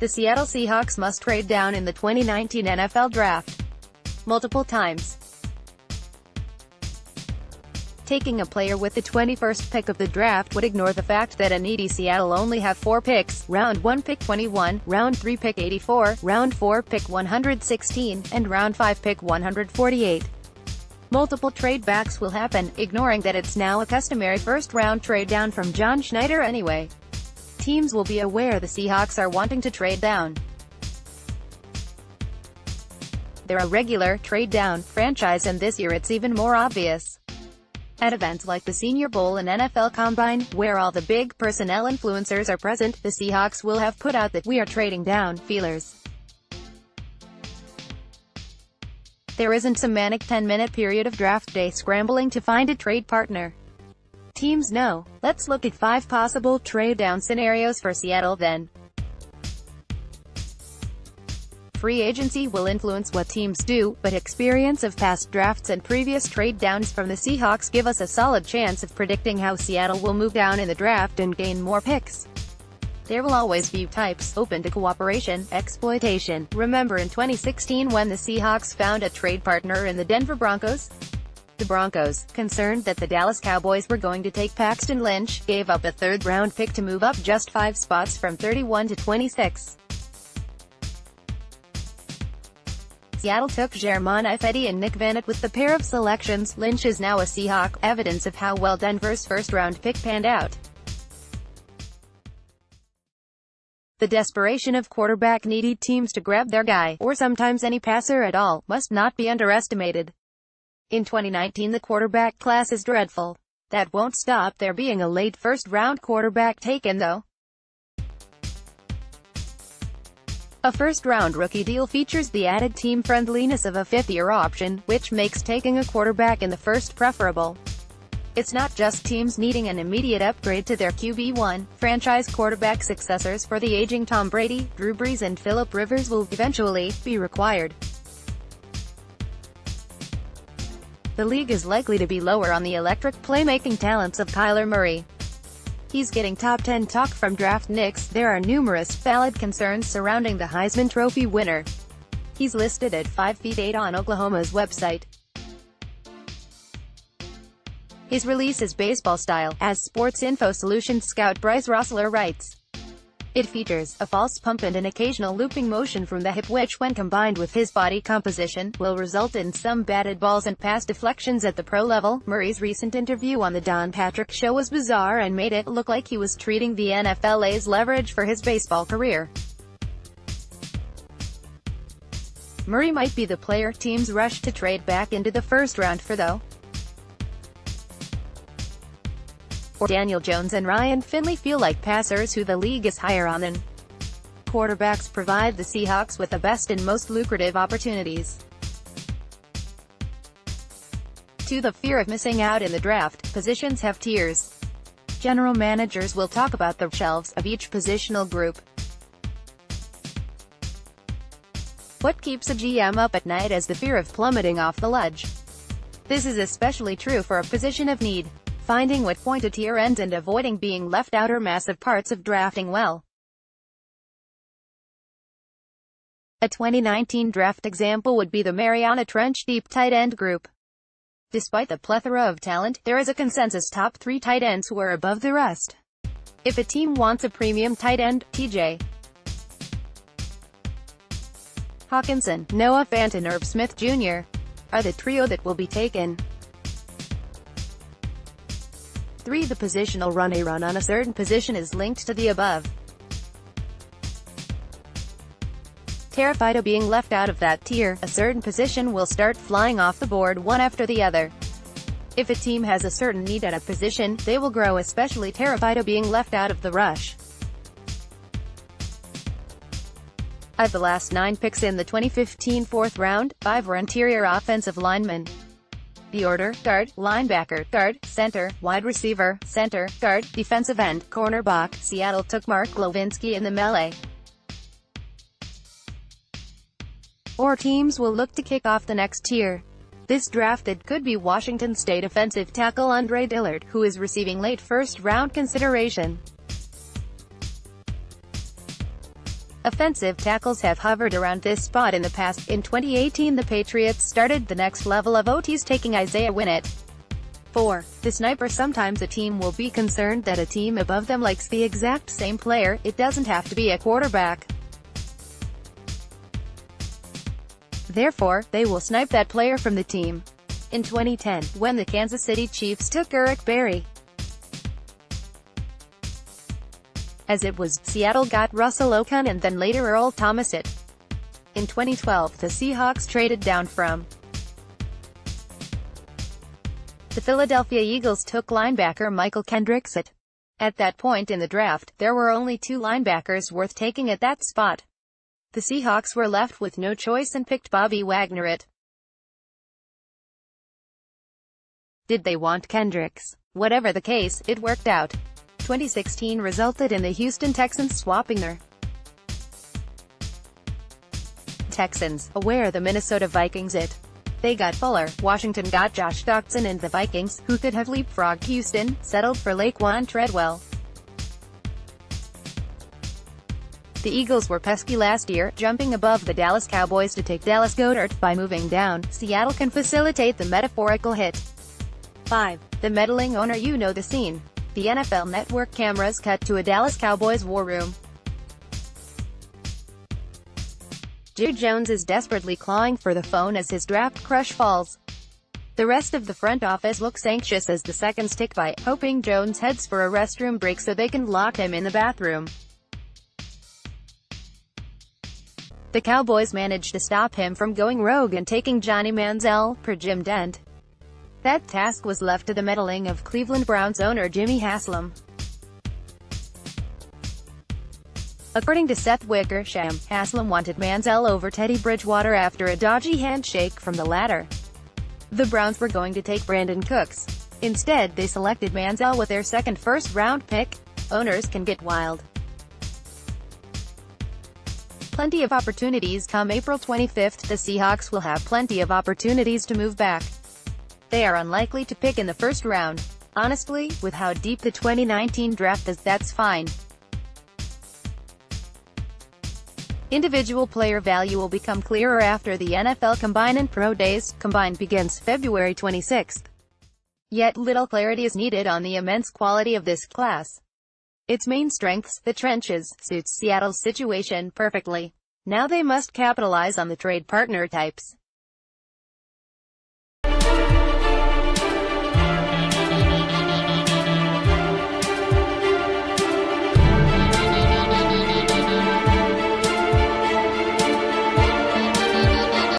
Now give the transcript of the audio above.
The Seattle Seahawks must trade down in the 2019 NFL Draft multiple times. Taking a player with the 21st pick of the draft would ignore the fact that a needy Seattle only have 4 picks: round 1 pick 21, round 3 pick 84, round 4 pick 116, and round 5 pick 148. Multiple trade backs will happen, ignoring that it's now a customary first-round trade down from John Schneider anyway. Teams will be aware the Seahawks are wanting to trade down. They're a regular trade-down franchise, and this year it's even more obvious. At events like the Senior Bowl and NFL Combine, where all the big personnel influencers are present, the Seahawks will have put out that "we are trading down" feelers. There isn't some manic 10-minute period of draft day scrambling to find a trade partner. Teams know. Let's look at 5 possible trade-down scenarios for Seattle then. Free agency will influence what teams do, but experience of past drafts and previous trade-downs from the Seahawks give us a solid chance of predicting how Seattle will move down in the draft and gain more picks. There will always be types open to cooperation, exploitation. Remember in 2016 when the Seahawks found a trade partner in the Denver Broncos? The Broncos, concerned that the Dallas Cowboys were going to take Paxton Lynch, gave up a 3rd-round pick to move up just 5 spots from 31 to 26. Seattle took Germain Ifedi and Nick Vannett with the pair of selections. Lynch is now a Seahawk, evidence of how well Denver's first-round pick panned out. The desperation of quarterback-needy teams to grab their guy, or sometimes any passer at all, must not be underestimated. In 2019 the quarterback class is dreadful. That won't stop there being a late first-round quarterback taken though. A first-round rookie deal features the added team-friendliness of a 5th-year option, which makes taking a quarterback in the first preferable. It's not just teams needing an immediate upgrade to their QB1. Franchise quarterback successors for the aging Tom Brady, Drew Brees and Phillip Rivers will eventually be required. The league is likely to be lower on the electric playmaking talents of Kyler Murray. He's getting top 10 talk from draft nicks. There are numerous valid concerns surrounding the Heisman Trophy winner. He's listed at 5 feet 8 on Oklahoma's website. His release is baseball style, as Sports Info Solutions scout Bryce Rossler writes. It features a false pump and an occasional looping motion from the hip, which when combined with his body composition, will result in some batted balls and pass deflections at the pro level. Murray's recent interview on the Don Patrick Show was bizarre and made it look like he was treating the NFL as leverage for his baseball career. Murray might be the player teams rush to trade back into the first round for though. Daniel Jones and Ryan Finley feel like passers who the league is higher on than quarterbacks provide the Seahawks with the best and most lucrative opportunities. To the fear of missing out in the draft, positions have tiers. General managers will talk about the shelves of each positional group. What keeps a GM up at night is the fear of plummeting off the ledge. This is especially true for a position of need. Finding what point a tier ends and avoiding being left out are massive parts of drafting well. A 2019 draft example would be the Mariana Trench deep tight end group. Despite the plethora of talent, there is a consensus top 3 tight ends who are above the rest. If a team wants a premium tight end, T.J. Hawkinson, Noah Fant and Irv Smith Jr. are the trio that will be taken. 3. The positional run. A run on a certain position is linked to the above. Terrified of being left out of that tier, a certain position will start flying off the board one after the other. If a team has a certain need at a position, they will grow especially terrified of being left out of the rush. Of the last 9 picks in the 2015 4th round, 5 were interior offensive linemen. The order: guard, linebacker, guard, center, wide receiver, center, guard, defensive end, cornerback. Seattle took Mark Lewinsky in the melee. Or teams will look to kick off the next tier. This drafted could be Washington State offensive tackle Andre Dillard, who is receiving late first-round consideration. Offensive tackles have hovered around this spot in the past. In 2018, the Patriots started the next level of OTs, taking Isaiah Winnett. 4. The sniper. Sometimes a team will be concerned that a team above them likes the exact same player. It doesn't have to be a quarterback. Therefore, they will snipe that player from the team. In 2010, when the Kansas City Chiefs took Eric Berry, as it was, Seattle got Russell Okung and then later Earl Thomas. In 2012, the Seahawks traded down from the Philadelphia Eagles, took linebacker Michael Kendricks. At that point in the draft, there were only 2 linebackers worth taking at that spot. The Seahawks were left with no choice and picked Bobby Wagner. Did they want Kendricks? Whatever the case, it worked out. 2016 resulted in the Houston Texans swapping their Texans, aware the Minnesota Vikings. They got Fuller, Washington got Josh Doctson, and the Vikings, who could have leapfrogged Houston, settled for Laquan Treadwell. The Eagles were pesky last year, jumping above the Dallas Cowboys to take Dallas Goedert. By moving down, Seattle can facilitate the metaphorical hit. 5. The meddling owner. You know the scene. The NFL Network cameras cut to a Dallas Cowboys war room. Jerry Jones is desperately clawing for the phone as his draft crush falls. The rest of the front office looks anxious as the seconds tick by, hoping Jones heads for a restroom break so they can lock him in the bathroom. The Cowboys managed to stop him from going rogue and taking Johnny Manziel, per Jim Dent. That task was left to the meddling of Cleveland Browns owner Jimmy Haslam. According to Seth Wickersham, Haslam wanted Manziel over Teddy Bridgewater after a dodgy handshake from the latter. The Browns were going to take Brandon Cooks. Instead, they selected Manziel with their second first-round pick. Owners can get wild. Plenty of opportunities. Come April 25, the Seahawks will have plenty of opportunities to move back. They are unlikely to pick in the first round. Honestly, with how deep the 2019 draft is, that's fine. Individual player value will become clearer after the NFL Combine and Pro Days. Combine begins February 26. Yet little clarity is needed on the immense quality of this class. Its main strengths, the trenches, suits Seattle's situation perfectly. Now they must capitalize on the trade partner types.